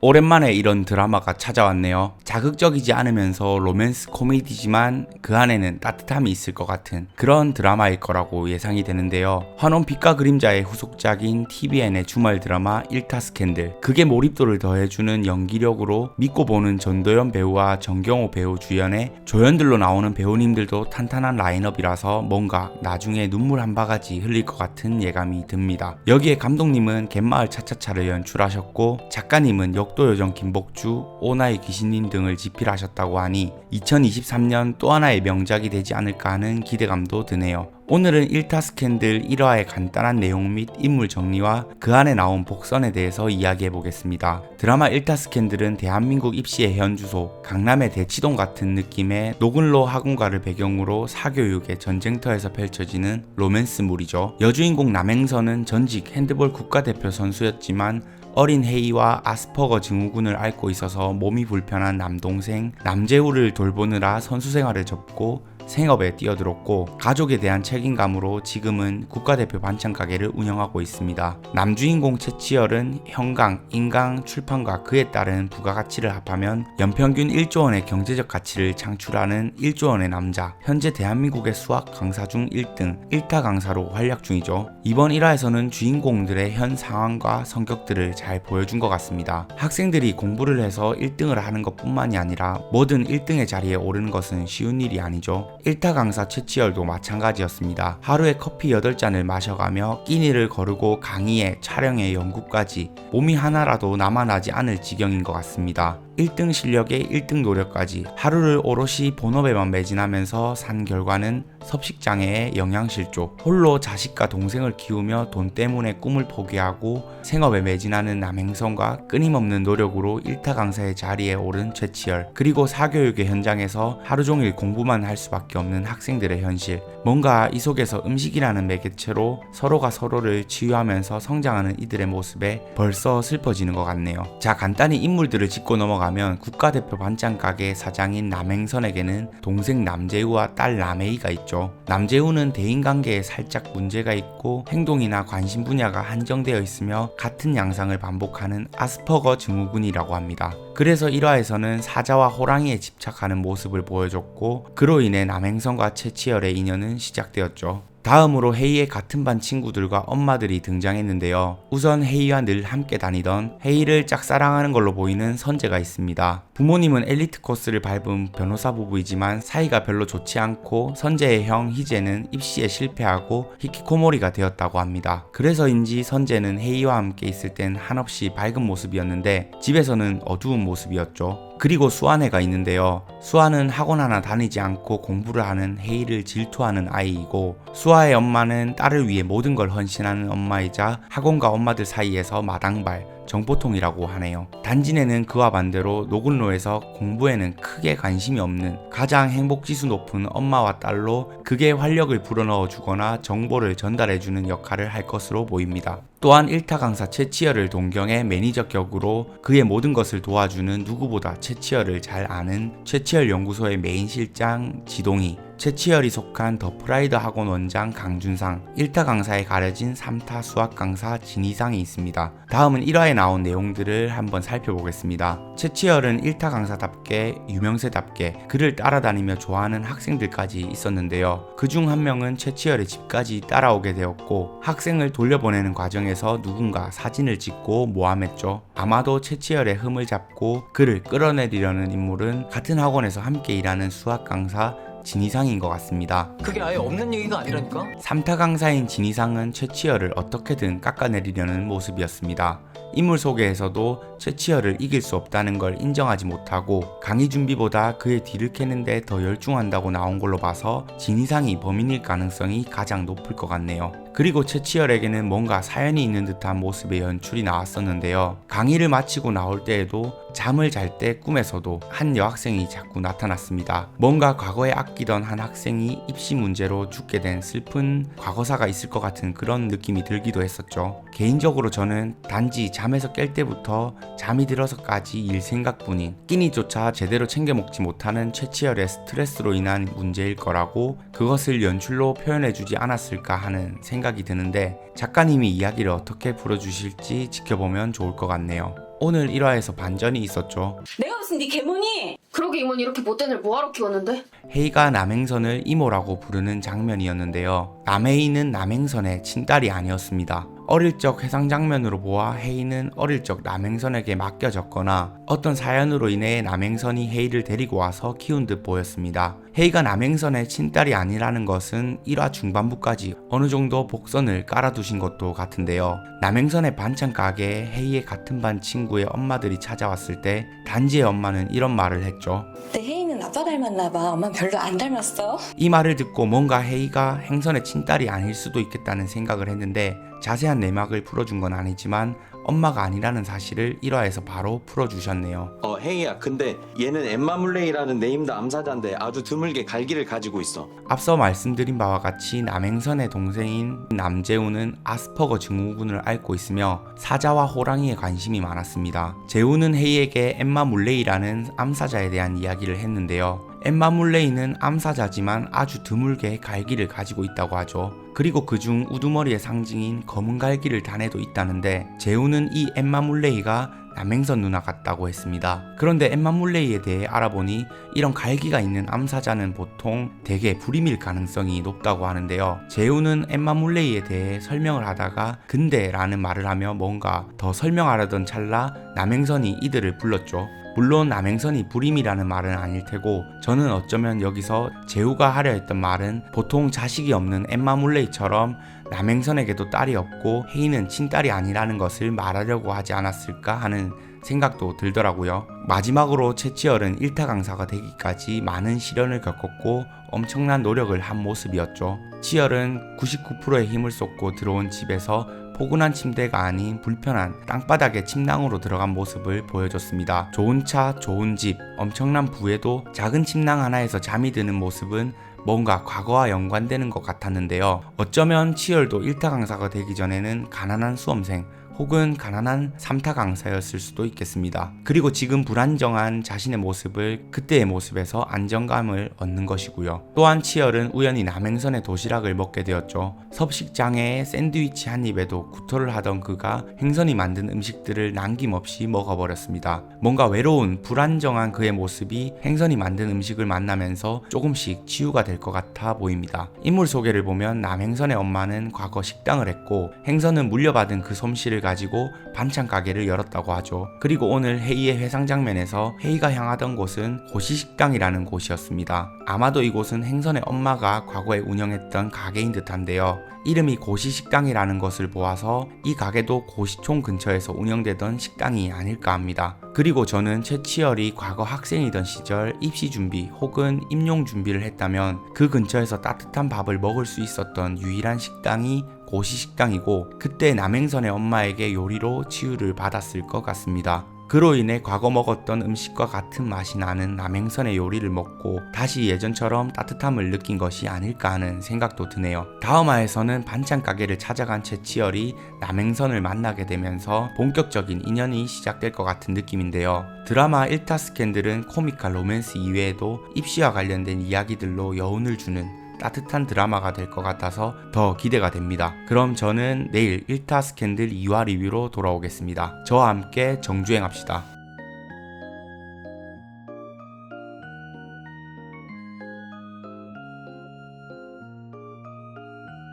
오랜만에 이런 드라마가 찾아왔네요. 자극적이지 않으면서 로맨스 코미디지만 그 안에는 따뜻함이 있을 것 같은 그런 드라마일 거라고 예상이 되는데요. 환원 빛과 그림자의 후속작인 TVN의 주말 드라마 1타 스캔들. 극의 몰입도를 더해주는 연기력으로 믿고 보는 전도연 배우와 정경호 배우 주연의 조연들로 나오는 배우님들도 탄탄한 라인업이라서 뭔가 나중에 눈물 한 바가지 흘릴 것 같은 예감이 듭니다. 여기에 감독님은 갯마을 차차차를 연출하셨고 작가님은 역도요정 김복주, 오나의 귀신님 등을 집필하셨다고 하니 2023년 또 하나의 명작이 되지 않을까 하는 기대감도 드네요. 오늘은 1타 스캔들 1화의 간단한 내용 및 인물 정리와 그 안에 나온 복선에 대해서 이야기해 보겠습니다. 드라마 1타 스캔들은 대한민국 입시의 현주소 강남의 대치동 같은 느낌의 노근로 학원가를 배경으로 사교육의 전쟁터에서 펼쳐지는 로맨스물이죠. 여주인공 남행선은 전직 핸드볼 국가대표 선수였지만 어린 혜이와 아스퍼거 증후군을 앓고 있어서 몸이 불편한 남동생 남재우를 돌보느라 선수 생활을 접고 생업에 뛰어들었고 가족에 대한 책임감으로 지금은 국가대표 반찬 가게를 운영하고 있습니다. 남주인공 최치열은 현강, 인강, 출판과 그에 따른 부가가치를 합하면 연평균 1조 원의 경제적 가치를 창출하는 1조 원의 남자. 현재 대한민국의 수학 강사 중 1등, 1타 강사로 활약 중이죠. 이번 1화에서는 주인공들의 현 상황과 성격들을 잘 보여준 것 같습니다. 학생들이 공부를 해서 1등을 하는 것뿐만이 아니라 뭐든 1등의 자리에 오르는 것은 쉬운 일이 아니죠. 1타 강사 최치열도 마찬가지였습니다. 하루에 커피 8잔을 마셔가며 끼니를 거르고 강의에 촬영에 연구까지 몸이 하나라도 남아나지 않을 지경인 것 같습니다. 1등 실력에 1등 노력까지 하루를 오롯이 본업에만 매진하면서 산 결과는 섭식장애에 영양실조, 홀로 자식과 동생을 키우며 돈 때문에 꿈을 포기하고 생업에 매진하는 남행선과 끊임없는 노력으로 1타 강사의 자리에 오른 최치열, 그리고 사교육의 현장에서 하루종일 공부만 할 수밖에 없는 학생들의 현실. 뭔가 이 속에서 음식이라는 매개체로 서로가 서로를 치유하면서 성장하는 이들의 모습에 벌써 슬퍼지는 것 같네요. 자, 간단히 인물들을 짚고 넘어가면 국가대표 반찬 가게 사장인 남행선에게는 동생 남재우와 딸 남혜이가 있죠. 남재우는 대인관계에 살짝 문제가 있고 행동이나 관심 분야가 한정되어 있으며 같은 양상을 반복하는 아스퍼거 증후군이라고 합니다. 그래서 1화에서는 사자와 호랑이에 집착하는 모습을 보여줬고 그로 인해 남행선과 최치열의 인연은 시작되었죠. 다음으로 혜이의 같은 반 친구들과 엄마들이 등장했는데요. 우선 혜이와 늘 함께 다니던 혜이를 짝사랑하는 걸로 보이는 선재가 있습니다. 부모님은 엘리트 코스를 밟은 변호사 부부이지만 사이가 별로 좋지 않고 선재의 형 희재는 입시에 실패하고 히키코모리가 되었다고 합니다. 그래서인지 선재는 혜이와 함께 있을 땐 한없이 밝은 모습이었는데 집에서는 어두운 모습이었죠. 그리고 수아네가 있는데요. 수아는 학원 하나 다니지 않고 공부를 하는 혜이를 질투하는 아이이고 수아의 엄마는 딸을 위해 모든 걸 헌신하는 엄마이자 학원과 엄마들 사이에서 마당발, 정보통이라고 하네요. 단진에는 그와 반대로 노근로에서 공부에는 크게 관심이 없는 가장 행복지수 높은 엄마와 딸로 극의 활력을 불어넣어 주거나 정보를 전달해 주는 역할을 할 것으로 보입니다. 또한 1타 강사 최치열을 동경해 매니저 격으로 그의 모든 것을 도와주는 누구보다 최치열을 잘 아는 최치열 연구소의 메인 실장 지동희, 최치열이 속한 더 프라이드 학원 원장 강준상, 1타 강사에 가려진 3타 수학 강사 진희상이 있습니다. 다음은 1화에 나온 내용들을 한번 살펴보겠습니다. 최치열은 1타 강사답게 유명세답게 그를 따라다니며 좋아하는 학생들까지 있었는데요. 그중 한 명은 최치열의 집까지 따라오게 되었고 학생을 돌려보내는 과정에서 누군가 사진을 찍고 모함했죠. 아마도 최치열의 흠을 잡고 그를 끌어내리려는 인물은 같은 학원에서 함께 일하는 수학 강사 진희상인 것 같습니다. 그게 아예 없는 얘기가 아니라니까? 3타 강사인 진희상은 최치열을 어떻게든 깎아내리려는 모습이었습니다. 인물 소개에서도 최치열을 이길 수 없다는 걸 인정하지 못하고 강의 준비보다 그의 뒤를 캐는데 더 열중한다고 나온 걸로 봐서 진희상이 범인일 가능성이 가장 높을 것 같네요. 그리고 최치열에게는 뭔가 사연이 있는 듯한 모습의 연출이 나왔었는데요. 강의를 마치고 나올 때에도 잠을 잘 때 꿈에서도 한 여학생이 자꾸 나타났습니다. 뭔가 과거에 아끼던 한 학생이 입시 문제로 죽게 된 슬픈 과거사가 있을 것 같은 그런 느낌이 들기도 했었죠. 개인적으로 저는 단지 잠에서 깰 때부터 잠이 들어서까지 일 생각뿐인 끼니조차 제대로 챙겨 먹지 못하는 최치열의 스트레스로 인한 문제일 거라고 그것을 연출로 표현해주지 않았을까 하는 생각이 드는데 작가님이 이야기를 어떻게 풀어주실지 지켜보면 좋을 것 같네요. 오늘 1화에서 반전이 있었죠. 내가 무슨 네 계모니? 그러게 이모는 이렇게 못된 애를 뭐하러 키웠는데? 헤이가 남행선을 이모라고 부르는 장면이었는데요. 남헤이는 남행선의 친딸이 아니었습니다. 어릴 적 해상 장면으로 보아 헤이는 어릴 적 남행선에게 맡겨졌거나 어떤 사연으로 인해 남행선이 헤이를 데리고 와서 키운 듯 보였습니다. 헤이가 남행선의 친딸이 아니라는 것은 1화 중반부까지 어느 정도 복선을 깔아두신 것도 같은데요. 남행선의 반찬 가게에 헤이의 같은 반 친구의 엄마들이 찾아왔을 때 단지의 엄마는 이런 말을 했죠. 내 혜인은 아빠 닮았나 봐. 엄마는 별로 안 닮았어. 이 말을 듣고 뭔가 헤이가 행선의 친딸이 아닐 수도 있겠다는 생각을 했는데 자세한 내막을 풀어준 건 아니지만 엄마가 아니라는 사실을 1화에서 바로 풀어주셨네요. 헤이야, 근데 얘는 엠마 물레이라는 네임드 암사자인데 아주 드물게 갈기를 가지고 있어. 앞서 말씀드린 바와 같이 남행선의 동생인 남재우는 아스퍼거 증후군을 앓고 있으며 사자와 호랑이에 관심이 많았습니다. 재우는 헤이에게 엠마 물레이라는 암사자에 대한 이야기를 했는데요. 엠마 물레이는 암사자지만 아주 드물게 갈기를 가지고 있다고 하죠. 그리고 그중 우두머리의 상징인 검은 갈기를 단에도 있다는데 재우는 이 엠마 물레이가 남행선 누나 같다고 했습니다. 그런데 엠마 물레이에 대해 알아보니 이런 갈기가 있는 암사자는 보통 대개 불임일 가능성이 높다고 하는데요. 재우는 엠마 물레이에 대해 설명을 하다가 근데 라는 말을 하며 뭔가 더 설명하려던 찰나 남행선이 이들을 불렀죠. 물론 남행선이 불임이라는 말은 아닐 테고 저는 어쩌면 여기서 재우가 하려 했던 말은 보통 자식이 없는 엠마 물레이처럼 남행선에게도 딸이 없고 헤이는 친딸이 아니라는 것을 말하려고 하지 않았을까 하는 생각도 들더라고요. 마지막으로 최치열은 1타 강사가 되기까지 많은 시련을 겪었고 엄청난 노력을 한 모습이었죠. 치열은 99%의 힘을 쏟고 들어온 집에서 포근한 침대가 아닌 불편한 땅바닥에 침낭으로 들어간 모습을 보여줬습니다. 좋은 차, 좋은 집, 엄청난 부에도 작은 침낭 하나에서 잠이 드는 모습은 뭔가 과거와 연관되는 것 같았는데요. 어쩌면 치열도 1타 강사가 되기 전에는 가난한 수험생 혹은 가난한 3타 강사였을 수도 있겠습니다. 그리고 지금 불안정한 자신의 모습을 그때의 모습에서 안정감을 얻는 것이고요. 또한 치열은 우연히 남행선의 도시락을 먹게 되었죠. 섭식장애에 샌드위치 한 입에도 구토를 하던 그가 행선이 만든 음식들을 남김없이 먹어버렸습니다. 뭔가 외로운 불안정한 그의 모습이 행선이 만든 음식을 만나면서 조금씩 치유가 될 것 같아 보입니다. 인물 소개를 보면 남행선의 엄마는 과거 식당을 했고 행선은 물려받은 그 솜씨를 가지고 반찬 가게를 열었다고 하죠. 그리고 오늘 헤이의 회상 장면에서 헤이가 향하던 곳은 고시식당이라는 곳이었습니다. 아마도 이곳은 행선의 엄마가 과거에 운영했던 가게인 듯한데요. 이름이 고시식당이라는 것을 보아서 이 가게도 고시촌 근처에서 운영되던 식당이 아닐까 합니다. 그리고 저는 최치열이 과거 학생이던 시절 입시 준비 혹은 임용 준비를 했다면 그 근처에서 따뜻한 밥을 먹을 수 있었던 유일한 식당이 고시식당이고 그때 남행선의 엄마에게 요리로 치유를 받았을 것 같습니다. 그로 인해 과거 먹었던 음식과 같은 맛이 나는 남행선의 요리를 먹고 다시 예전처럼 따뜻함을 느낀 것이 아닐까 하는 생각도 드네요. 다음 화에서는 반찬 가게를 찾아간 최치열이 남행선을 만나게 되면서 본격적인 인연이 시작될 것 같은 느낌인데요. 드라마 1타 스캔들은 코미칼 로맨스 이외에도 입시와 관련된 이야기들로 여운을 주는 따뜻한 드라마가 될 것 같아서 더 기대가 됩니다. 그럼 저는 내일 1타 스캔들 2화 리뷰로 돌아오겠습니다. 저와 함께 정주행합시다.